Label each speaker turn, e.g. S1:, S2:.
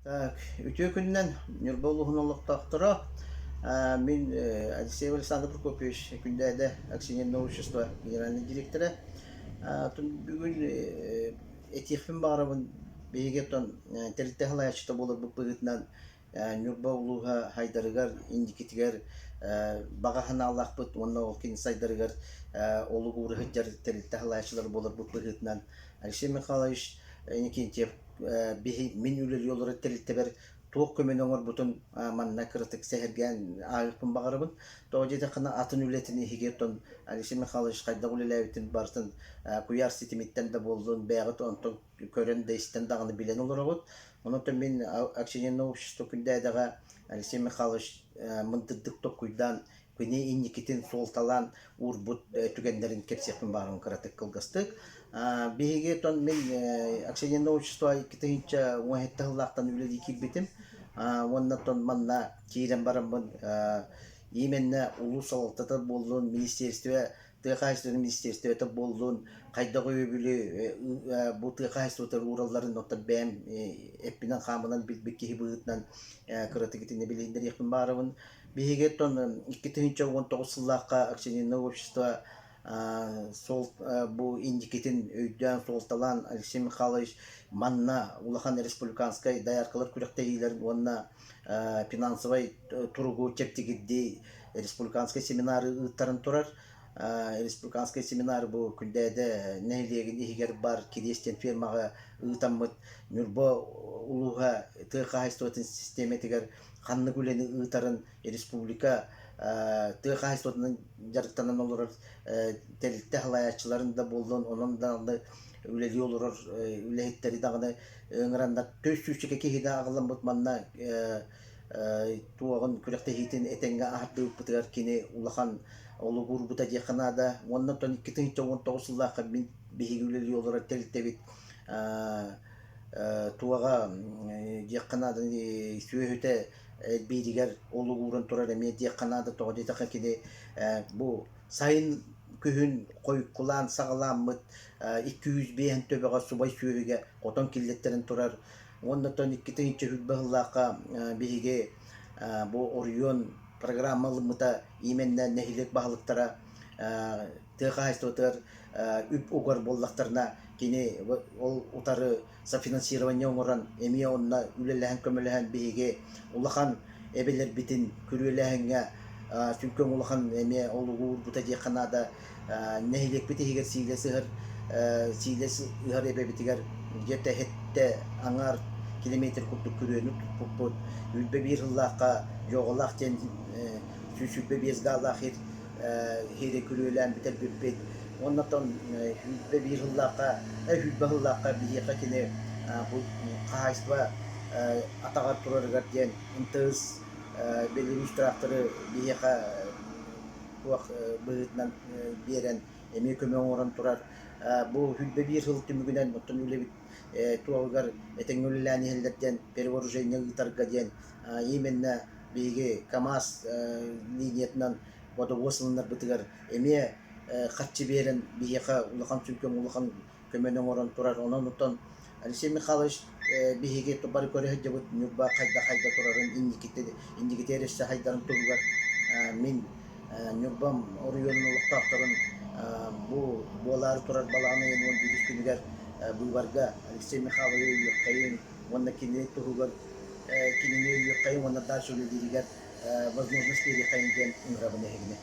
S1: Так, үтө күннен Нюрболухуналлыктактыра мен Алексей Александр Прокопьевич күндәде акционерное общество генеральный директоры. Бүгін этихпин барабын бейгетон теритте халаячта болар бу быгытнан Нюрболуха хайдарыгар индикитигер багахана Аллахпыт онна ол кин сайдарыгар олугуры хыттар теритте халаячылар болар бу быгытнан Алексей Михайлович Никитьев min ülel yolları telitteber tuğ kömen oңор butun manna kırtık sehergen ağırpın bağırabın. Doğru da kana atın ületini higeton Alişe Mihайлович kayda ulevitin barsın kuyar sitimitten de boldun beğit onton kören de isten dağını bilen olur oğut. Onu da min akşenin общество күндә daga Alişe Mihайлович mındırdık tokuydan Kuni innikitin soltalan urbut tügenlerin kepsiyapın bağırın kıratık kılgıstık. Биһиги тон мен акционерное общество китинча уэттахлактан үледи кибитим. Онна тон манна кирен барамын именно улус салтата болдун министерство тыхайстын министерство болдун кайдагы өбүлү бу тыхайстын уралларын нота бэм эппинен хамынан билбекки хибытнан кыратыгитине билендер якын барабын. Биһиги тон 2019 сыллакка акционерное общество сол бу индикетин өйдөн солталан Алексей Михайлович манна улахан республиканскай даяркалар күрөктегилер онна финансовый туругу чептигидди республиканскай семинары ыттарын турар. Республиканскай семинар бу күндәдә нәйлеген игер бар кирестен фирмага ытаммыт Нюрбо улуга тыхайстотын системетигер ханны күлени ытарын республика тыхайстотын жарыктанан олар телитте халаячыларын да болдун онун да үлели олорор үлеттери дагы ыңыранда төсүчүкке кехиде агылам бут манна туагын күрөктө хитин этенге артып бутар кини улахан олугур бута жаканада оннан тон 2019 жылдагы биги үлели олорор телиттебит туага жаканада сүйөтө бидигер олугурун турар эме жаканада тогы жакка кини бу сайын күһүн койкулан сагаламмыт 200 бейен төбөгө субай сүйөге котон киллеттерин турар. Оннотон 2-нче хүлбагыллакка биге бу Орион программалымыта именно нехилек багылыктара тыхайстотер үп угар боллактарына кини ол утары софинансирование оңоран эми онна үлеләһен көмөләһен биге улахан эбелер битин күрүләһенгә çünkü улахан эме олугур бута жаканада нехилек битигер силесигер силеси ыгар эбе битигер жете хетте аңар километр куттук күрөнүп пуппут үлбе бир жыллакка жоголак тен сүсүбе безгалахир хере күрөлән битер биппет оннотон үлбе бир жыллакка үлбе жыллакка бияка кине бу кайсва атагар тураргар ден интыз Беларусь тракторы бияка уак быытнан берен эме көмөң орон турар. Бу хүлбе бир жыл түмүгүнөн оттон үлебит туалгар этеңөлүләни хелдеттен перевооружение гытарга ден именно биге КамАЗ линиятынан водовослындар бытыгар эме катчы берен бияка улахан түнкөң улахан көмөнөң орон турар. Онон оттон Алексей Михайлович биһиге тубар көрө жабыт нюрба кайда турарын индикетересе хайдарын туругар мен нюрбам орионун улуктактарын бу болар турар баланы он бирис күнүгер бульварга Алексей Михайлович кайын онна кине туругар кине кайын онна дальше үледигер возможность бере кайын ден ыңрабыны хегне